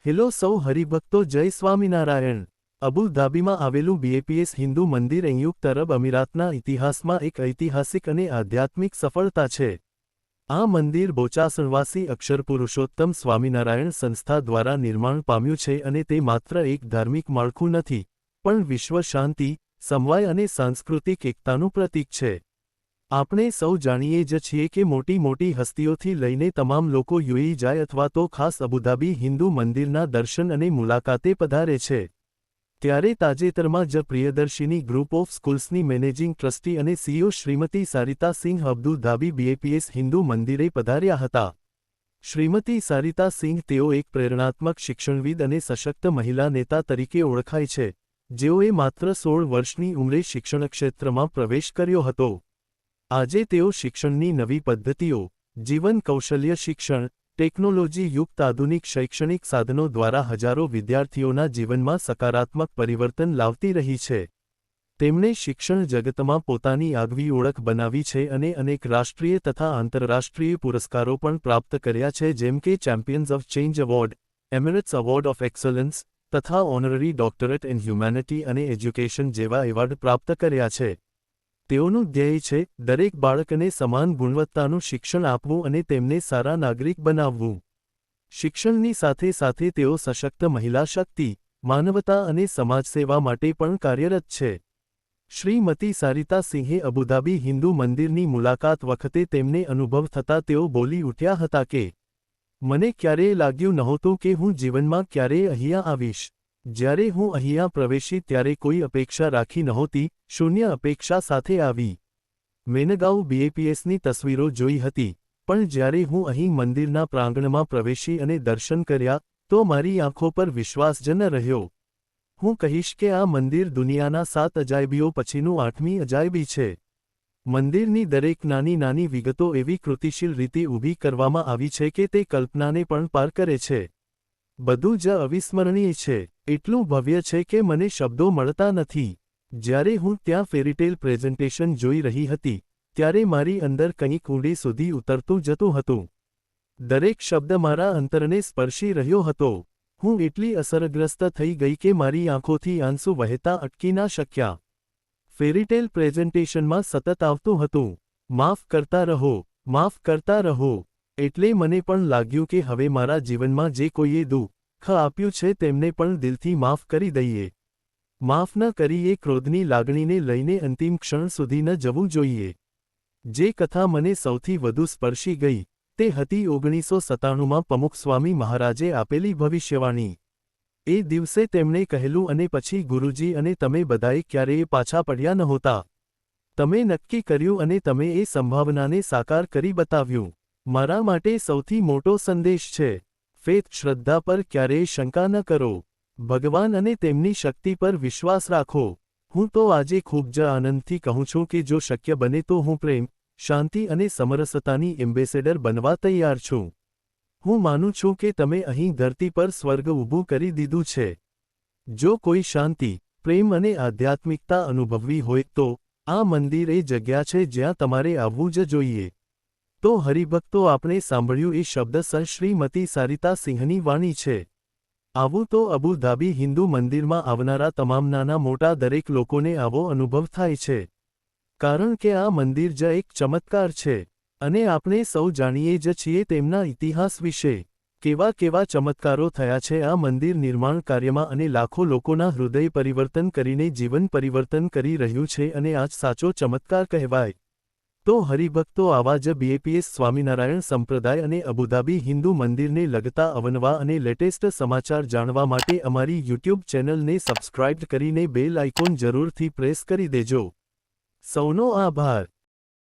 Hello સૌ હરિભક્તો, જય સ્વામિનારાયણ। અબુધાબીમાં આવેલું બીએપીએસ હિન્દુ મંદિર સંયુક્ત અરબ અમીરાતના ઇતિહાસમાં એક ઐતિહાસિક અને આધ્યાત્મિક સફળતા છે। આ મંદિર બોચાસણવાસી અક્ષરપુરુષોત્તમ સ્વામિનારાયણ સંસ્થા દ્વારા નિર્માણ પામ્યું છે અને તે માત્ર એક ધાર્મિક માળખું નથી, પણ વિશ્વ શાંતિ, સમવાય અને સાંસ્કૃતિક એકતાનું પ્રતીક છે। આપણે સૌ જાણીએ જ છીએ કે મોટી મોટી હસ્તીઓથી લઈને તમામ લોકો યુએઈ જાય અથવા તો ખાસ અબુધાબી હિન્દુ મંદિરના દર્શન અને મુલાકાતે પધારે છે। ત્યારે તાજેતરમાં જ Priyadarshini group of સ્કૂલ્સની managing trustee અને સીઈઓ શ્રીમતી સારિતા સિંહ અબુધાબી બીએપીએસ હિન્દુ મંદિરે પધાર્યા હતા। શ્રીમતી સારિતા સિંહ તેઓ એક પ્રેરણાત્મક શિક્ષણવિદ અને સશક્ત મહિલા નેતા તરીકે ઓળખાય છે, જેઓએ માત્ર 16 વર્ષની ઉંમરે શિક્ષણક્ષેત્રમાં પ્રવેશ કર્યો હતો। આજે તેઓ શિક્ષણની નવી પદ્ધતિઓ, જીવન કૌશલ્ય શિક્ષણ, ટેકનોલોજી યુક્ત આધુનિક શૈક્ષણિક સાધનો દ્વારા હજારો વિદ્યાર્થીઓના જીવનમાં સકારાત્મક પરિવર્તન લાવતી રહી છે। તેમણે શિક્ષણ જગતમાં પોતાની આગવી ઓળખ બનાવી છે અને અનેક રાષ્ટ્રીય તથા આંતરરાષ્ટ્રીય પુરસ્કારો પણ પ્રાપ્ત કર્યા છે, જેમ કે champions of change award, Emirates award of excellence તથા ઓનરરી ડોક્ટરેટ ઇન હ્યુમેનિટી અને એજ્યુકેશન જેવા એવોર્ડ પ્રાપ્ત કર્યા છે। તેઓનું ધ્યેય છે દરેક બાળકને સમાન ગુણવત્તાનું શિક્ષણ આપવું અને તેમને સારા નાગરિક બનાવવું। શિક્ષણની સાથે સાથે તેઓ સશક્ત મહિલા શક્તિ, માનવતા અને સમાજસેવા માટે પણ કાર્યરત છે। શ્રીમતી સારિતા સિંહે અબુધાબી હિન્દુ મંદિરની મુલાકાત વખતે તેમને અનુભવ થતાં તેઓ બોલી ઉઠ્યા હતા કે, મને ક્યારેય લાગ્યું નહોતું કે હું જીવનમાં ક્યારેય અહીંયા આવીશ। જ્યારે હું અહીંયા પ્રવેશી ત્યારે કોઈ અપેક્ષા રાખી નહોતી, શૂન્ય અપેક્ષા સાથે આવી। મેં અગાઉ બીએપીએસની તસવીરો જોઈ હતી, પણ જ્યારે હું અહીં મંદિરના પ્રાંગણમાં પ્રવેશી અને દર્શન કર્યા, તો મારી આંખો પર વિશ્વાસ જ ન રહ્યો। હું કહીશ કે આ મંદિર દુનિયાના 7 અજાયબીઓ પછીનું 8મી અજાયબી છે। મંદિરની દરેક નાની નાની વિગતો એવી કૃતિશીલ રીતે ઊભી કરવામાં આવી છે કે તે કલ્પનાને પણ પાર કરે છે। બધું જ અવિસ્મરણીય છે, એટલું ભવ્ય છે કે મને શબ્દો મળતા નથી। જ્યારે હું ત્યાં ફેરીટેલ પ્રેઝન્ટેશન જોઈ રહી હતી, ત્યારે મારી અંદર કંઈક ઊંડે સુધી ઉતરતું જતું હતું। દરેક શબ્દ મારા અંતરને સ્પર્શી રહ્યો હતો। હું એટલી અસરગ્રસ્ત થઈ ગઈ કે મારી આંખોથી આંસુ વહેતા અટકી ના શક્યા। ફેરીટેલ પ્રેઝન્ટેશનમાં સતત આવતું હતું, માફ કરતા રહો, માફ કરતા રહો। એટલે મને પણ લાગ્યું કે હવે મારા જીવનમાં જે કોઈએ દુઃખ આપ્યું છે તેમને પણ દિલથી માફ કરી દઈએ। માફ ન કરીએ ક્રોધની લાગણીને લઈને અંતિમ ક્ષણ સુધી ન જવું જોઈએ। જે કથા મને સૌથી વધુ સ્પર્શી ગઈ, તે હતી 1997માં પ્રમુખ સ્વામી મહારાજે આપેલી ભવિષ્યવાણી। એ દિવસે તેમણે કહેલું, અને પછી ગુરુજી અને તમે બધાએ ક્યારેય પાછા પડ્યા નહોતા। તમે નક્કી કર્યું અને તમે એ સંભાવનાને સાકાર કરી બતાવ્યું। મારા માટે સૌથી મોટો સંદેશ છે, ફેથ શ્રદ્ધા પર ક્યારેય શંકા ન કરો। ભગવાન અને તેમની શક્તિ પર વિશ્વાસ રાખો। હું તો આજે ખૂબ જ આનંદથી કહું છું કે જો શક્ય બને તો હું પ્રેમ, શાંતિ અને સમરસતાની એમ્બેસેડર બનવા તૈયાર છું। હું માનું છું કે તમે અહીં ધરતી પર સ્વર્ગ ઊભું કરી દીધું છે। જો કોઈ શાંતિ, પ્રેમ અને આધ્યાત્મિકતા અનુભવવી હોય તો આ મંદિર એ જગ્યા છે જ્યાં તમારે આવવું જ જોઈએ। તો હરિભક્તો, આપણે સાંભળ્યું એ શબ્દ શ્રીમતી સારિતા સિંહની વાણી છે। આવું તો અબુધાબી હિન્દુ મંદિરમાં આવનારા તમામ નાના મોટા દરેક લોકોને આવો અનુભવ થાય છે, કારણ કે આ મંદિર જ એક ચમત્કાર છે, અને આપણે સૌ જાણીએ જ છીએ તેમના ઇતિહાસ વિશે। કેવા કેવા ચમત્કારો થયા છે આ મંદિર નિર્માણ કાર્યમાં, અને લાખો લોકોના હૃદય પરિવર્તન કરીને જીવન પરિવર્તન કરી રહ્યું છે, અને આ જ સાચો ચમત્કાર કહેવાય। તો હરિભક્તો, આવા જ બીએપીએસ સ્વામિનારાયણ સંપ્રદાય અને અબુધાબી હિન્દુ મંદિરને લગતા અવનવા અને લેટેસ્ટ સમાચાર જાણવા માટે અમારી યુટ્યુબ ચેનલને સબસ્ક્રાઇબ કરીને બેલ આઇકોન જરૂરથી પ્રેસ કરી દેજો। સૌનો આભાર।